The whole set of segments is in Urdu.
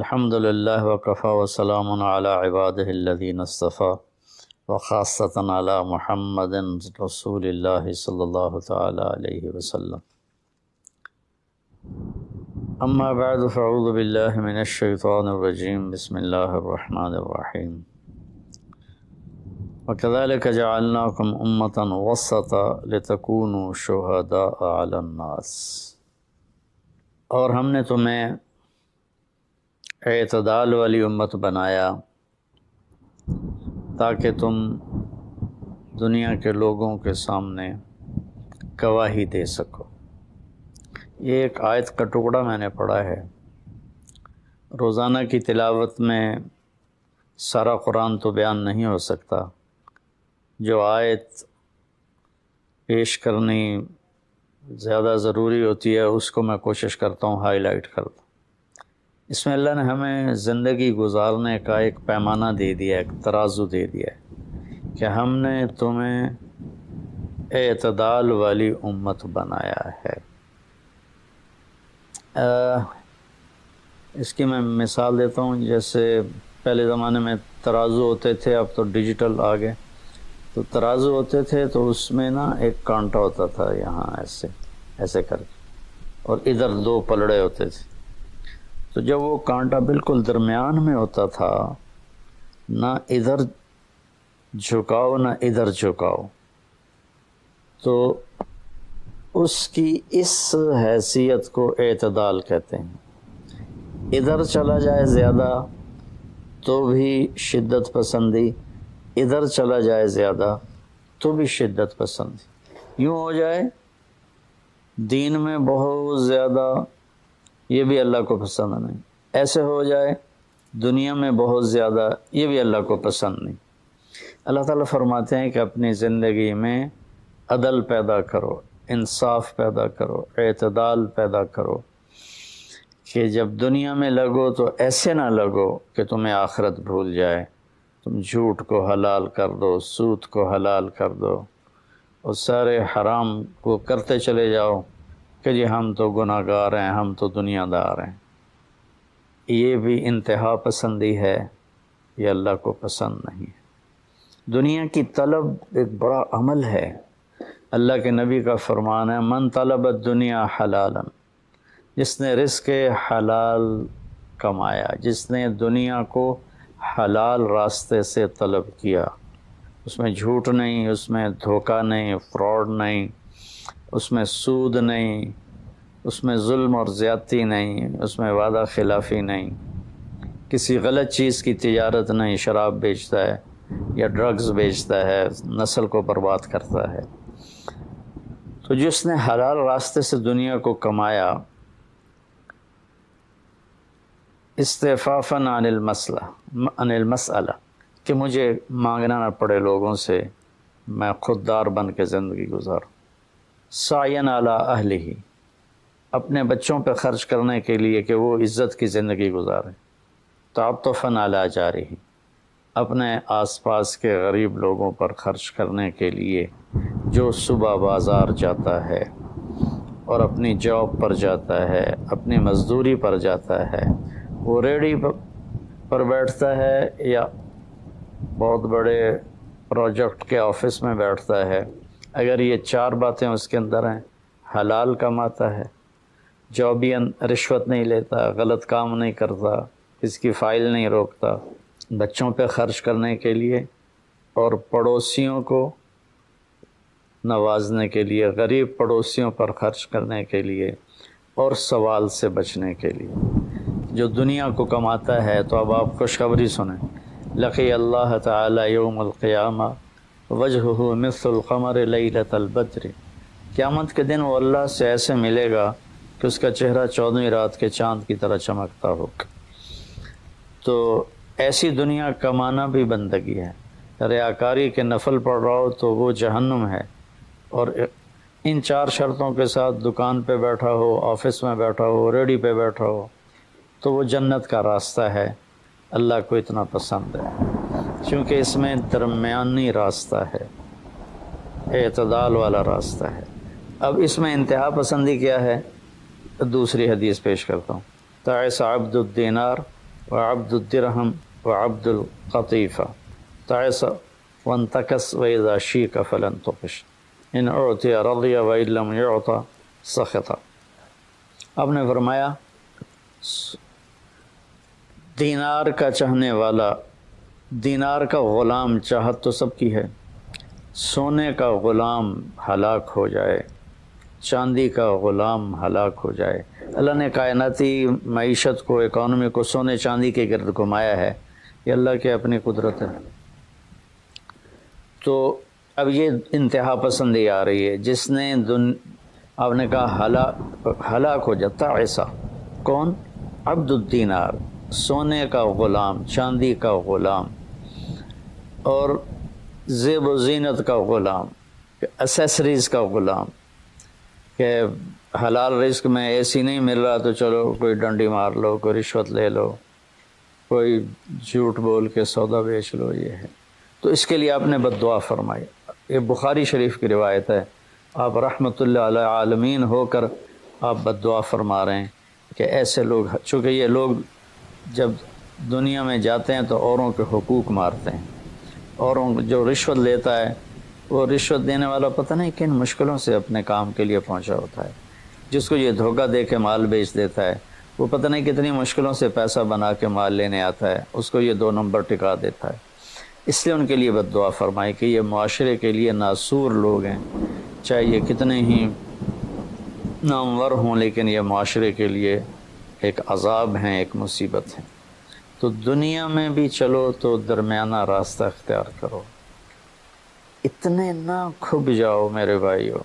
الحمد لله وكفى وسلام على عباده الذين اصطفى وخاصة على محمد رسول الله صلى الله تعالى عليه وسلم. أما بعد فأعوذ بالله من الشيطان الرجيم. بسم الله الرحمن الرحيم. وكذلك جعلناكم أمة وسطا لتكونوا شهداء على الناس. اور ہم نے تمہیں اعتدال والی امت بنایا تاکہ تم دنیا کے لوگوں کے سامنے گواہی دے سکو. یہ ایک آیت کا ٹکڑا میں نے پڑھا ہے. روزانہ کی تلاوت میں سارا قرآن تو بیان نہیں ہو سکتا. جو آیت پیش کرنی زیادہ ضروری ہوتی ہے اس کو میں کوشش کرتا ہوں ہائی لائٹ کر دوں. اس میں اللہ نے ہمیں زندگی گزارنے کا ایک پیمانہ دے دیا، ایک ترازو دے دیا ہے کہ ہم نے تمہیں اعتدال والی امت بنایا ہے. اس کی میں مثال دیتا ہوں. جیسے پہلے زمانے میں ترازو ہوتے تھے، اب تو ڈیجیٹل آ گئے. تو ترازو ہوتے تھے تو اس میں نا ایک کانٹا ہوتا تھا یہاں ایسے ایسے کر کے، اور ادھر دو پلڑے ہوتے تھے. تو جب وہ کانٹا بالکل درمیان میں ہوتا تھا، نہ ادھر جھکاؤ نہ ادھر جھکاؤ، تو اس کی اس حیثیت کو اعتدال کہتے ہیں. ادھر چلا جائے زیادہ تو بھی شدت پسندی، ادھر چلا جائے زیادہ تو بھی شدت پسندی. یوں ہو جائے دین میں بہت زیادہ، یہ بھی اللہ کو پسند نہیں. ایسے ہو جائے دنیا میں بہت زیادہ، یہ بھی اللہ کو پسند نہیں. اللہ تعالیٰ فرماتے ہیں کہ اپنی زندگی میں عدل پیدا کرو، انصاف پیدا کرو، اعتدال پیدا کرو، کہ جب دنیا میں لگو تو ایسے نہ لگو کہ تمہیں آخرت بھول جائے. تم جھوٹ کو حلال کر دو، سود کو حلال کر دو، اور سارے حرام کو کرتے چلے جاؤ کہ جی ہم تو گناہ گار ہیں، ہم تو دنیا دار ہیں. یہ بھی انتہا پسندی ہے، یہ اللہ کو پسند نہیں ہے. دنیا کی طلب ایک بڑا عمل ہے. اللہ کے نبی کا فرمان ہے، من طلب الدنیا حلالا، جس نے رزق حلال کمایا، جس نے دنیا کو حلال راستے سے طلب کیا، اس میں جھوٹ نہیں، اس میں دھوکہ نہیں، فراڈ نہیں، اس میں سود نہیں، اس میں ظلم اور زیادتی نہیں، اس میں وعدہ خلافی نہیں، کسی غلط چیز کی تجارت نہیں، شراب بیچتا ہے یا ڈرگز بیچتا ہے، نسل کو برباد کرتا ہے. تو جس نے حلال راستے سے دنیا کو کمایا، استعفافاً عن المسئلہ، کہ مجھے مانگنا نہ پڑے لوگوں سے، میں خوددار بن کے زندگی گزاروں. سعیاً علی اہلہ، اپنے بچوں پہ خرچ کرنے کے لیے کہ وہ عزت کی زندگی گزاریں. تعطفاً علی جارہ، اپنے آس پاس کے غریب لوگوں پر خرچ کرنے کے لیے جو صبح بازار جاتا ہے اور اپنی جاب پر جاتا ہے، اپنی مزدوری پر جاتا ہے، وہ ریڑھی پر بیٹھتا ہے یا بہت بڑے پروجیکٹ کے آفس میں بیٹھتا ہے، اگر یہ چار باتیں اس کے اندر ہیں، حلال کماتا ہے، جابین رشوت نہیں لیتا، غلط کام نہیں کرتا، اس کی فائل نہیں روکتا، بچوں پہ خرچ کرنے کے لیے اور پڑوسیوں کو نوازنے کے لیے، غریب پڑوسیوں پر خرچ کرنے کے لیے اور سوال سے بچنے کے لیے جو دنیا کو کماتا ہے. تو اب آپ خوشخبری سنیں، لقی اللہ تعالی یوم القیامہ وجہہ مثل القمر لیلۃ البدر، قیامت کے دن وہ اللہ سے ایسے ملے گا کہ اس کا چہرہ 14ویں رات کے چاند کی طرح چمکتا ہوگا. تو ایسی دنیا کمانا بھی بندگی ہے. ریاکاری کے نفل پڑھ رہا ہو تو وہ جہنم ہے، اور ان چار شرطوں کے ساتھ دکان پہ بیٹھا ہو، آفس میں بیٹھا ہو، ریڑھی پہ بیٹھا ہو، تو وہ جنت کا راستہ ہے. اللہ کو اتنا پسند ہے کیونکہ اس میں درمیانی راستہ ہے، اعتدال والا راستہ ہے. اب اس میں انتہا پسندی کیا ہے؟ دوسری حدیث پیش کرتا ہوں. تعس عبد الدینار وعبد الدرهم وعبد القطيفة تعس وانتكس وإذا شيك فلن تقش إن أعطي رضي وإن لم يعطى سخط. آپ نے فرمایا دینار کا چاہنے والا، دینار کا غلام چاہت تو سب کی ہے، سونے کا غلام ہلاک ہو جائے، چاندی کا غلام ہلاک ہو جائے. اللہ نے کائناتی معیشت کو، اکانومی کو سونے چاندی کے گرد گھمایا ہے، یہ اللہ کی اپنی قدرت ہے. تو اب یہ انتہا پسندی آ رہی ہے. جس نے آپ نے کہا ہلاک ہو جاتا ایسا کون؟ عبد الدینار، سونے کا غلام، چاندی کا غلام، اور زیب و زینت کا غلام، اسیسریز کا غلام، کہ حلال رزق میں ایسی نہیں مل رہا تو چلو کوئی ڈنڈی مار لو، کوئی رشوت لے لو، کوئی جھوٹ بول کے سودا بیچ لو. یہ ہے تو اس کے لیے آپ نے بد دعا فرمائی. یہ بخاری شریف کی روایت ہے. آپ رحمۃ اللہ علیہ عالمین ہو کر آپ بد دعا فرما رہے ہیں کہ ایسے لوگ، چونکہ یہ لوگ جب دنیا میں جاتے ہیں تو اوروں کے حقوق مارتے ہیں. اوروں جو رشوت لیتا ہے، وہ رشوت دینے والا پتہ نہیں کن مشکلوں سے اپنے کام کے لیے پہنچا ہوتا ہے. جس کو یہ دھوکہ دے کے مال بیچ دیتا ہے، وہ پتہ نہیں کتنی مشکلوں سے پیسہ بنا کے مال لینے آتا ہے، اس کو یہ 2 نمبر ٹکا دیتا ہے. اس لیے ان کے لیے بد دعا فرمائی کہ یہ معاشرے کے لیے ناسور لوگ ہیں، چاہے یہ کتنے ہی نامور ہوں، لیکن یہ معاشرے کے لیے ایک عذاب ہیں، ایک مصیبت ہے. تو دنیا میں بھی چلو تو درمیانہ راستہ اختیار کرو. اتنے نہ کھب جاؤ میرے بھائیو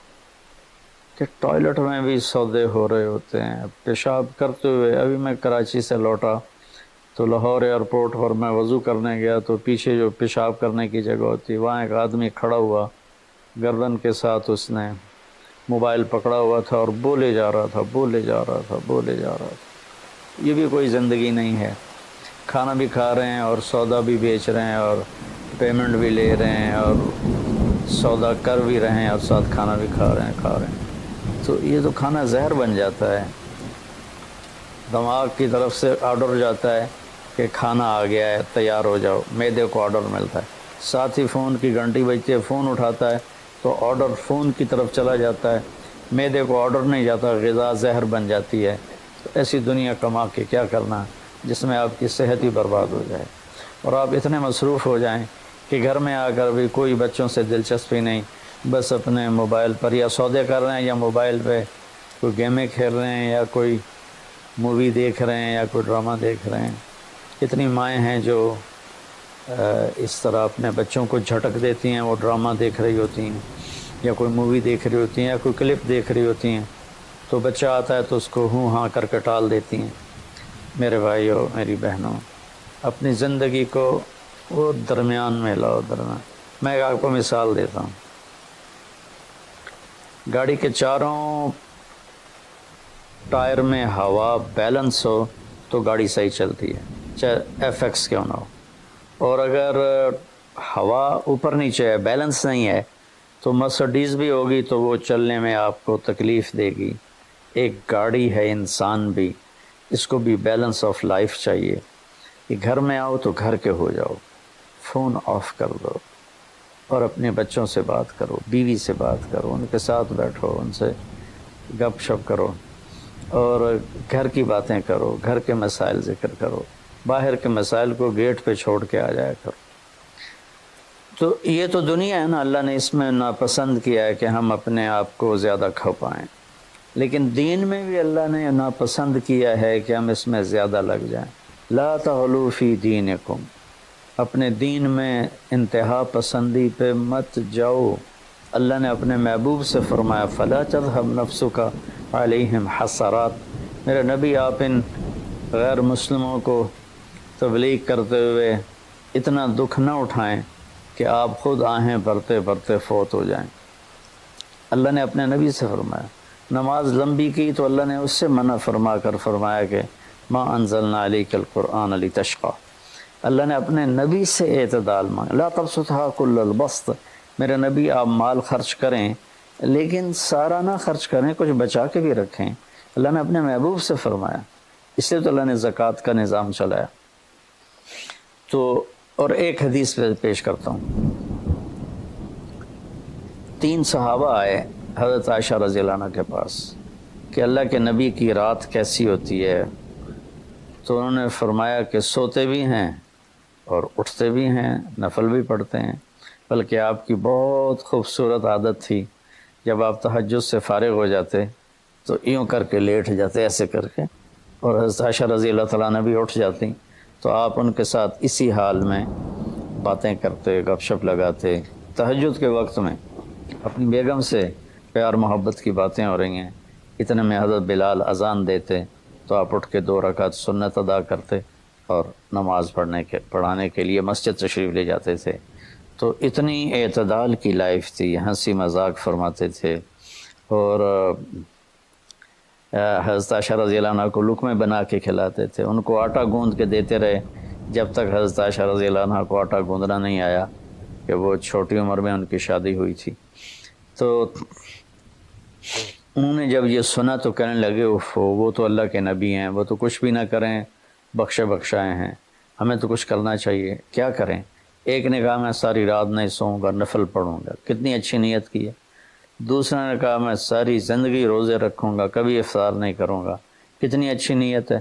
کہ ٹوائلٹ میں بھی سودے ہو رہے ہوتے ہیں. پیشاب کرتے ہوئے، ابھی میں کراچی سے لوٹا تو لاہور ایئرپورٹ پر میں وضو کرنے گیا تو پیچھے جو پیشاب کرنے کی جگہ ہوتی، وہاں ایک آدمی کھڑا ہوا، گردن کے ساتھ اس نے موبائل پکڑا ہوا تھا اور بولے جا رہا تھا. یہ بھی کوئی زندگی نہیں ہے. کھانا بھی کھا رہے ہیں اور سودا بھی بیچ رہے ہیں اور پیمنٹ بھی لے رہے ہیں اور سودا کر بھی رہے ہیں اور ساتھ کھانا بھی کھا رہے ہیں. تو یہ تو کھانا زہر بن جاتا ہے. دماغ کی طرف سے آرڈر جاتا ہے کہ کھانا آ گیا ہے، تیار ہو جاؤ. معدے کو آرڈر ملتا ہے، ساتھ ہی فون کی گھنٹی بجتی ہے، فون اٹھاتا ہے تو آرڈر فون کی طرف چلا جاتا ہے. معدے کو آرڈر نہیں جاتا، غذا زہر بن جاتی ہے. تو ایسی دنیا کما کے کیا کرنا جس میں آپ کی صحت ہی برباد ہو جائے اور آپ اتنے مصروف ہو جائیں کہ گھر میں آ کر بھی کوئی بچوں سے دلچسپی نہیں، بس اپنے موبائل پر یا سودے کر رہے ہیں یا موبائل پہ کوئی گیمیں کھیل رہے ہیں یا کوئی مووی دیکھ رہے ہیں یا کوئی ڈرامہ دیکھ رہے ہیں. کتنی مائیں ہیں جو اس طرح اپنے بچوں کو جھٹک دیتی ہیں، وہ ڈرامہ دیکھ رہی ہوتی ہیں یا کوئی مووی دیکھ رہی ہوتی ہیں یا کوئی کلپ دیکھ رہی ہوتی ہیں، تو بچہ آتا ہے تو اس کو ہوں ہاں کر کے ٹال دیتی ہیں. میرے بھائیو، میری بہنوں، اپنی زندگی کو وہ درمیان میں لاؤ. میں آپ کو مثال دیتا ہوں. گاڑی کے چاروں ٹائر میں ہوا بیلنس ہو تو گاڑی صحیح چلتی ہے، چاہے ایف ایکس کیوں نہ ہو. اور اگر ہوا اوپر نیچے ہے، بیلنس نہیں ہے، تو مرسڈیز بھی ہوگی تو وہ چلنے میں آپ کو تکلیف دے گی. ایک گاڑی ہے، انسان بھی، اس کو بھی بیلنس آف لائف چاہیے. کہ گھر میں آؤ تو گھر کے ہو جاؤ، فون آف کر دو اور اپنے بچوں سے بات کرو، بیوی سے بات کرو، ان کے ساتھ بیٹھو، ان سے گپ شپ کرو اور گھر کی باتیں کرو، گھر کے مسائل ذکر کرو. باہر کے مسائل کو گیٹ پہ چھوڑ کے آ جایا کرو. تو یہ تو دنیا ہے نا، اللہ نے اس میں ناپسند کیا ہے کہ ہم اپنے آپ کو زیادہ کھپائیں. لیکن دین میں بھی اللہ نے ناپسند کیا ہے کہ ہم اس میں زیادہ لگ جائیں. لا تغلوا فی دینکم، اپنے دین میں انتہا پسندی پہ مت جاؤ. اللہ نے اپنے محبوب سے فرمایا فلا تذهب نفسک علیہم حسرات. میرے نبی، آپ ان غیر مسلموں کو تبلیغ کرتے ہوئے اتنا دکھ نہ اٹھائیں کہ آپ خود آہیں بھرتے بھرتے فوت ہو جائیں. اللہ نے اپنے نبی سے فرمایا. نماز لمبی کی تو اللہ نے اس سے منع فرما کر فرمایا کہ ما انزلنا علیک القرآن لتشقی. اللہ نے اپنے نبی سے اعتدال مانگا. لا تبسطها کل البسط. میرے نبی، آپ مال خرچ کریں لیکن سارا نہ خرچ کریں، کچھ بچا کے بھی رکھیں. اللہ نے اپنے محبوب سے فرمایا. اس لیے تو اللہ نے زکوٰۃ کا نظام چلایا. تو اور ایک حدیث پیش کرتا ہوں. 3 صحابہ آئے حضرت عائشہ رضی اللہ عنہ کے پاس کہ اللہ کے نبی کی رات کیسی ہوتی ہے. تو انہوں نے فرمایا کہ سوتے بھی ہیں اور اٹھتے بھی ہیں، نفل بھی پڑھتے ہیں، بلکہ آپ کی بہت خوبصورت عادت تھی جب آپ تہجد سے فارغ ہو جاتے تو یوں کر کے لیٹ جاتے، ایسے کر کے، اور حضرت عائشہ رضی اللہ تعالیٰ عنہ بھی اٹھ جاتی تو آپ ان کے ساتھ اسی حال میں باتیں کرتے، گپ شپ لگاتے. تہجد کے وقت میں اپنی بیگم سے پیار محبت کی باتیں ہو رہی ہیں، اتنے میں حضرت بلال اذان دیتے تو آپ اٹھ کے 2 رکعت سنت ادا کرتے اور نماز پڑھانے کے لیے مسجد تشریف لے جاتے تھے. تو اتنی اعتدال کی لائف تھی، ہنسی مذاق فرماتے تھے. اور حضرت عائشہ رضی اللہ عنہ کو لقمے بنا کے کھلاتے تھے، ان کو آٹا گوندھ کے دیتے رہے جب تک حضرت عائشہ رضی اللہ عنہ کو آٹا گوندھنا نہیں آیا، کہ وہ چھوٹی عمر میں ان کی شادی ہوئی تھی. تو انہوں نے جب یہ سنا تو کہنے لگے وہ تو اللہ کے نبی ہیں، وہ تو کچھ بھی نہ کریں، بخشائے ہیں، ہمیں تو کچھ کرنا چاہیے، کیا کریں؟ ایک نے کہا میں ساری رات نہیں سوؤں گا، نفل پڑھوں گا، کتنی اچھی نیت کی ہے. دوسرے نے کہا میں ساری زندگی روزے رکھوں گا، کبھی افطار نہیں کروں گا، کتنی اچھی نیت ہے.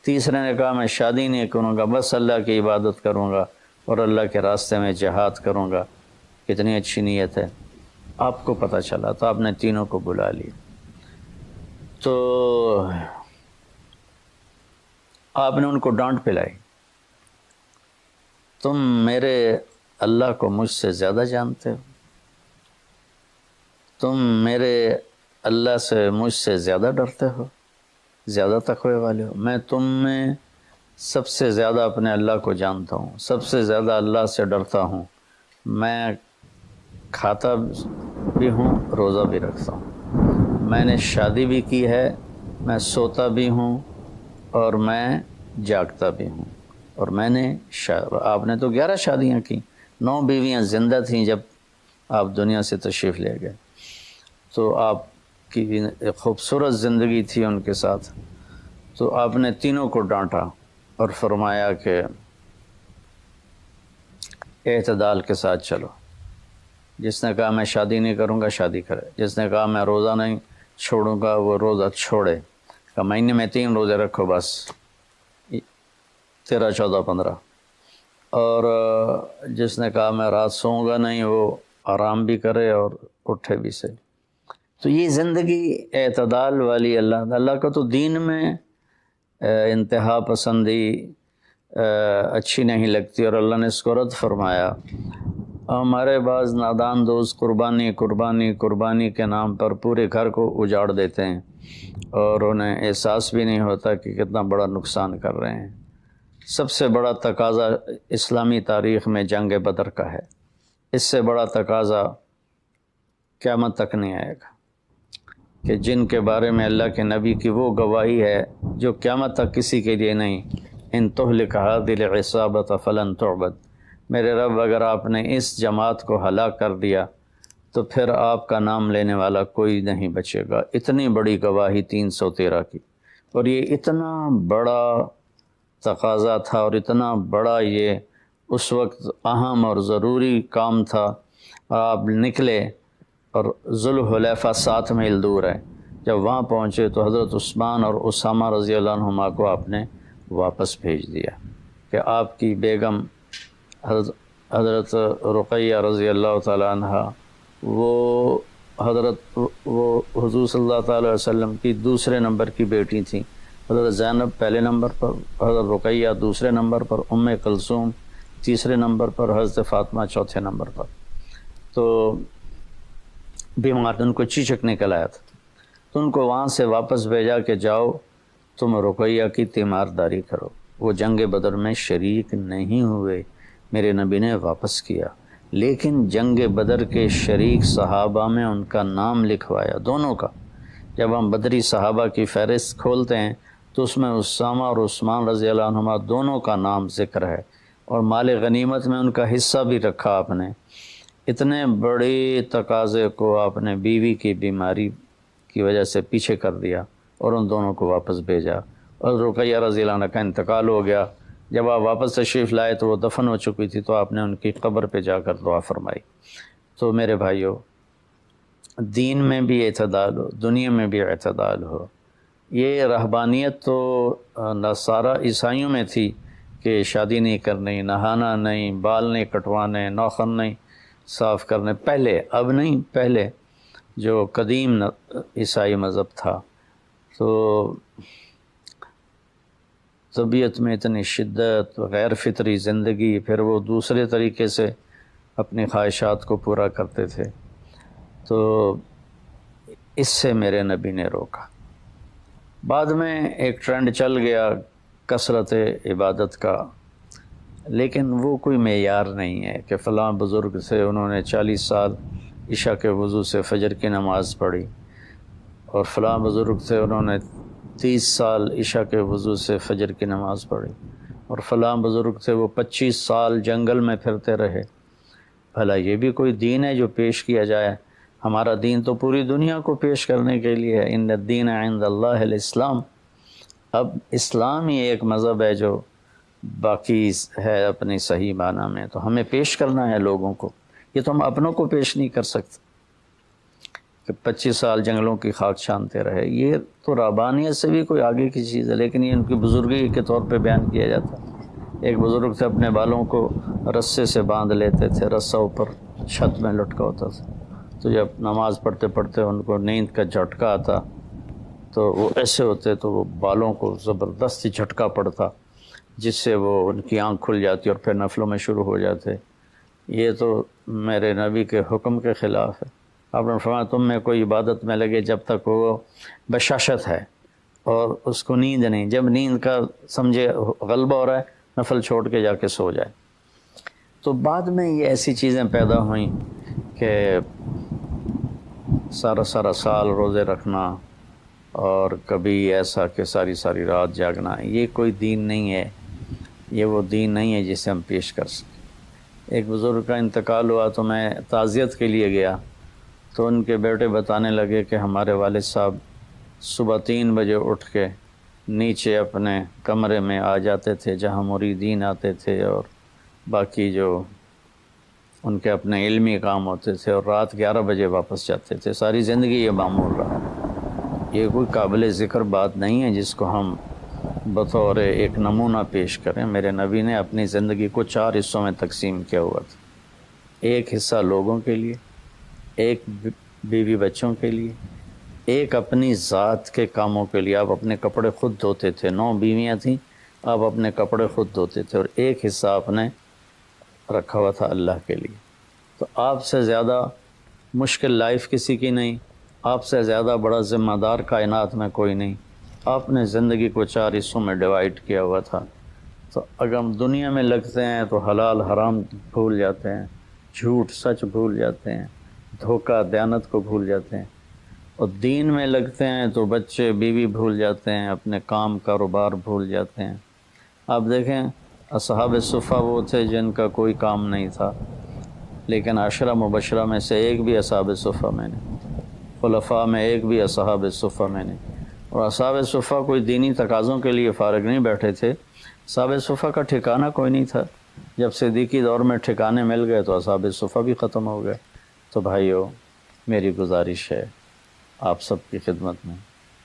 تیسرے نے کہا میں شادی نہیں کروں گا، بس اللہ کی عبادت کروں گا اور اللہ کے راستے میں جہاد کروں گا، کتنی اچھی نیت ہے. آپ کو پتہ چلا تو آپ نے تینوں کو بلا لیا. تو آپ نے ان کو ڈانٹ پلائی، تم میرے اللہ کو مجھ سے زیادہ جانتے ہو، تم میرے اللہ سے مجھ سے زیادہ ڈرتے ہو، زیادہ تقوی والے ہو. میں تم میں سب سے زیادہ اپنے اللہ کو جانتا ہوں، سب سے زیادہ اللہ سے ڈرتا ہوں. میں کھاتا بھی ہوں، روزہ بھی رکھتا ہوں، میں نے شادی بھی کی ہے، میں سوتا بھی ہوں اور میں جاگتا بھی ہوں. اور میں نے آپ نے تو 11 شادیاں کی، 9 بیویاں زندہ تھیں جب آپ دنیا سے تشریف لے گئے. تو آپ کی ایک خوبصورت زندگی تھی ان کے ساتھ. تو آپ نے تینوں کو ڈانٹا اور فرمایا کہ اعتدال کے ساتھ چلو. جس نے کہا میں شادی نہیں کروں گا شادی کرے، جس نے کہا میں روزہ نہیں چھوڑوں گا وہ روزہ چھوڑے. کہ مہینے میں 3 روزے رکھو، بس 13، 14، 15. اور جس نے کہا میں رات سوؤں گا نہیں وہ آرام بھی کرے اور اٹھے بھی سے. تو یہ زندگی اعتدال والی اللہ کا تو دین میں انتہا پسندی اچھی نہیں لگتی، اور اللہ نے اس کو رد فرمایا. ہمارے بعض نادان دوست قربانی کے نام پر پورے گھر کو اجاڑ دیتے ہیں اور انہیں احساس بھی نہیں ہوتا کہ کتنا بڑا نقصان کر رہے ہیں. سب سے بڑا تقاضا اسلامی تاریخ میں جنگ بدر کا ہے. اس سے بڑا تقاضا قیامت تک نہیں آئے گا، کہ جن کے بارے میں اللہ کے نبی کی وہ گواہی ہے جو قیامت تک کسی کے لیے نہیں. ان تہلک هذه العصابة فلن تعبد. میرے رب اگر آپ نے اس جماعت کو ہلاک کر دیا تو پھر آپ کا نام لینے والا کوئی نہیں بچے گا. اتنی بڑی گواہی 313 کی، اور یہ اتنا بڑا تقاضا تھا اور اتنا بڑا یہ اس وقت اہم اور ضروری کام تھا. آپ نکلے اور ذوالحلیفہ 7 میل دور ہے. جب وہاں پہنچے تو حضرت عثمان اور اسامہ رضی اللہ عنہما کو آپ نے واپس بھیج دیا کہ آپ کی بیگم حضرت رقیہ رضی اللہ تعالیٰ عنہ وہ حضور صلی اللہ تعالیٰ علیہ وسلم کی دوسرے نمبر کی بیٹی تھیں. حضرت زینب پہلے نمبر پر، حضرت رقیہ دوسرے نمبر پر، ام کلثوم تیسرے نمبر پر، حضرت فاطمہ چوتھے نمبر پر. تو بیمار ان کو چیچک نکل آیا تھا تو ان کو وہاں سے واپس بھیجا کہ جاؤ تم رقیہ کی تیمارداری کرو. وہ جنگ بدر میں شریک نہیں ہوئے، میرے نبی نے واپس کیا، لیکن جنگ بدر کے شریک صحابہ میں ان کا نام لکھوایا، دونوں کا. جب ہم بدری صحابہ کی فہرست کھولتے ہیں تو اس میں اسامہ اور عثمان رضی اللہ عنہما دونوں کا نام ذکر ہے، اور مال غنیمت میں ان کا حصہ بھی رکھا آپ نے. اتنے بڑے تقاضے کو آپ نے بیوی کی بیماری کی وجہ سے پیچھے کر دیا اور ان دونوں کو واپس بھیجا. اور رقیہ رضی اللہ عنہ کا انتقال ہو گیا جب آپ واپس تشریف لائے تو وہ دفن ہو چکی تھی، تو آپ نے ان کی قبر پہ جا کر دعا فرمائی۔ تو میرے بھائیوں، دین میں بھی اعتدال ہو، دنیا میں بھی اعتدال ہو۔ یہ رہبانیت تو نصارہ عیسائیوں میں تھی کہ شادی نہیں کرنی، نہانا نہیں، بال نہیں کٹوانے، ناخن نہیں صاف کرنے، پہلے، اب نہیں، پہلے جو قدیم عیسائی مذہب تھا۔ تو طبیعت میں اتنی شدت، غیر فطری زندگی، پھر وہ دوسرے طریقے سے اپنی خواہشات کو پورا کرتے تھے۔ تو اس سے میرے نبی نے روکا۔ بعد میں ایک ٹرینڈ چل گیا کثرت عبادت کا، لیکن وہ کوئی معیار نہیں ہے کہ فلاں بزرگ سے انہوں نے 40 سال عشاء کے وضو سے فجر کی نماز پڑھی، اور فلاں بزرگ سے انہوں نے 30 سال عشاء کے وضو سے فجر کی نماز پڑھی، اور فلاں بزرگ سے وہ 25 سال جنگل میں پھرتے رہے۔ بھلا یہ بھی کوئی دین ہے جو پیش کیا جائے؟ ہمارا دین تو پوری دنیا کو پیش کرنے کے لیے ہے۔ ان الدین عند اللہ الاسلام۔ اب اسلام ہی ایک مذہب ہے جو باقی ہے اپنی صحیح معنی میں، تو ہمیں پیش کرنا ہے لوگوں کو۔ یہ تو ہم اپنوں کو پیش نہیں کر سکتے کہ 25 سال جنگلوں کی خاک چھانتے رہے۔ یہ تو رہبانیت سے بھی کوئی آگے کی چیز ہے، لیکن یہ ان کی بزرگی کے طور پہ بیان کیا جاتا ہے۔ ایک بزرگ سے اپنے بالوں کو رسے سے باندھ لیتے تھے، رسہ اوپر چھت میں لٹکا ہوتا تھا، تو جب نماز پڑھتے پڑھتے ان کو نیند کا جھٹکا آتا تو وہ ایسے ہوتے تو وہ بالوں کو زبردستی جھٹکا پڑتا، جس سے وہ ان کی آنکھ کھل جاتی اور پھر نفلوں میں شروع ہو جاتے۔ یہ تو میرے نبی کے حکم کے خلاف ہے۔ آپ نے فرمایا تم میں کوئی عبادت میں لگے جب تک وہ بشاشت ہے اور اس کو نیند نہیں، جب نیند کا سمجھے غلبہ ہو رہا ہے نفل چھوڑ کے جا کے سو جائے۔ تو بعد میں یہ ایسی چیزیں پیدا ہوئیں کہ سارا سال روزے رکھنا، اور کبھی ایسا کہ ساری ساری رات جاگنا، یہ کوئی دین نہیں ہے، یہ وہ دین نہیں ہے جسے ہم پیش کر سکیں۔ ایک بزرگ کا انتقال ہوا تو میں تعزیت کے لیے گیا، تو ان کے بیٹے بتانے لگے کہ ہمارے والد صاحب صبح 3 بجے اٹھ کے نیچے اپنے کمرے میں آ جاتے تھے جہاں مریدین آتے تھے اور باقی جو ان کے اپنے علمی کام ہوتے تھے، اور رات 11 بجے واپس جاتے تھے۔ ساری زندگی یہ معمول رہا۔ یہ کوئی قابل ذکر بات نہیں ہے جس کو ہم بطور ایک نمونہ پیش کریں۔ میرے نبی نے اپنی زندگی کو 4 حصوں میں تقسیم کیا ہوا تھا۔ ایک حصہ لوگوں کے لیے، ایک بیوی بچوں کے لیے، ایک اپنی ذات کے کاموں کے لیے، آپ اپنے کپڑے خود دھوتے تھے، 9 بیویاں تھیں، آپ اپنے کپڑے خود دھوتے تھے، اور ایک حصہ آپ نے رکھا ہوا تھا اللہ کے لیے۔ تو آپ سے زیادہ مشکل لائف کسی کی نہیں، آپ سے زیادہ بڑا ذمہ دار کائنات میں کوئی نہیں۔ آپ نے زندگی کو 4 حصوں میں ڈیوائیڈ کیا ہوا تھا۔ تو اگر ہم دنیا میں لگتے ہیں تو حلال حرام بھول جاتے ہیں، جھوٹ سچ بھول جاتے ہیں، دھوکہ دیانت کو بھول جاتے ہیں، اور دین میں لگتے ہیں تو بچے بیوی بھول جاتے ہیں، اپنے کام کاروبار بھول جاتے ہیں۔ آپ دیکھیں اصحاب صفہ وہ تھے جن کا کوئی کام نہیں تھا، لیکن 10 مبشرہ میں سے ایک بھی اصحاب صفہ میں نے، خلفاء میں ایک بھی اصحاب صفہ میں نے۔ اور اصحاب صفہ کوئی دینی تقاضوں کے لیے فارغ نہیں بیٹھے تھے، اصحاب صفہ کا ٹھکانہ کوئی نہیں تھا۔ جب صدیقی دور میں ٹھکانے مل گئے تو اصحاب صفہ بھی ختم ہو گئے۔ تو بھائیو، میری گزارش ہے آپ سب کی خدمت میں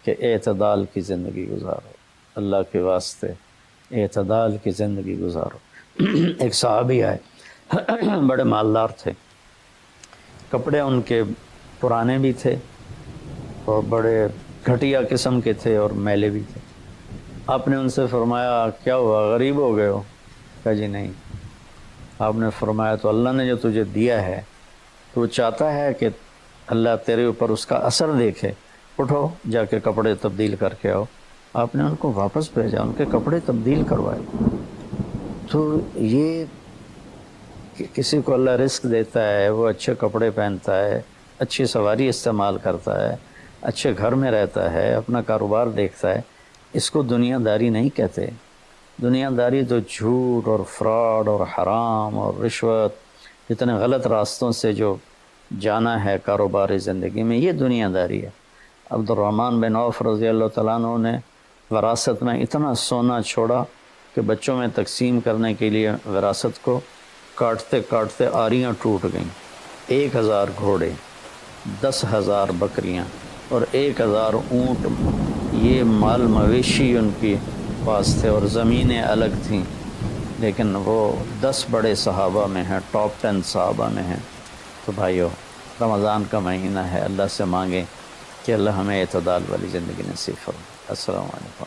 کہ اعتدال کی زندگی گزارو، اللہ کے واسطے اعتدال کی زندگی گزارو۔ ایک صحابی آئے، بڑے مالدار تھے، کپڑے ان کے پرانے بھی تھے اور بڑے گھٹیا قسم کے تھے اور میلے بھی تھے۔ آپ نے ان سے فرمایا کیا ہوا، غریب ہو گئے ہو؟ کہا جی نہیں۔ آپ نے فرمایا تو اللہ نے جو تجھے دیا ہے تو وہ چاہتا ہے کہ اللہ تیرے اوپر اس کا اثر دیکھے، اٹھو جا کے کپڑے تبدیل کر کے آؤ۔ آپ نے ان کو واپس بھیجا، ان کے کپڑے تبدیل کروائے۔ تو یہ کہ کسی کو اللہ رزق دیتا ہے، وہ اچھے کپڑے پہنتا ہے، اچھی سواری استعمال کرتا ہے، اچھے گھر میں رہتا ہے، اپنا کاروبار دیکھتا ہے، اس کو دنیا داری نہیں کہتے۔ دنیا داری تو جھوٹ اور فراڈ اور حرام اور رشوت، اتنے غلط راستوں سے جو جانا ہے کاروباری زندگی میں، یہ دنیا داری ہے۔ عبد الرحمن بن عوف رضی اللہ تعالیٰ عنہ نے وراثت میں اتنا سونا چھوڑا کہ بچوں میں تقسیم کرنے کے لیے وراثت کو کاٹتے کاٹتے آریاں ٹوٹ گئیں. 1000 گھوڑے، 10,000 بکریاں اور 1000 اونٹ، یہ مال مویشی ان کے پاس تھے اور زمینیں الگ تھیں. لیکن وہ 10 بڑے صحابہ میں ہیں، ٹاپ 10 صحابہ میں ہیں. تو بھائیو، رمضان کا مہینہ ہے، اللہ سے مانگیں کہ اللہ ہمیں اعتدال والی زندگی نصیب فرمائے. السلام علیکم.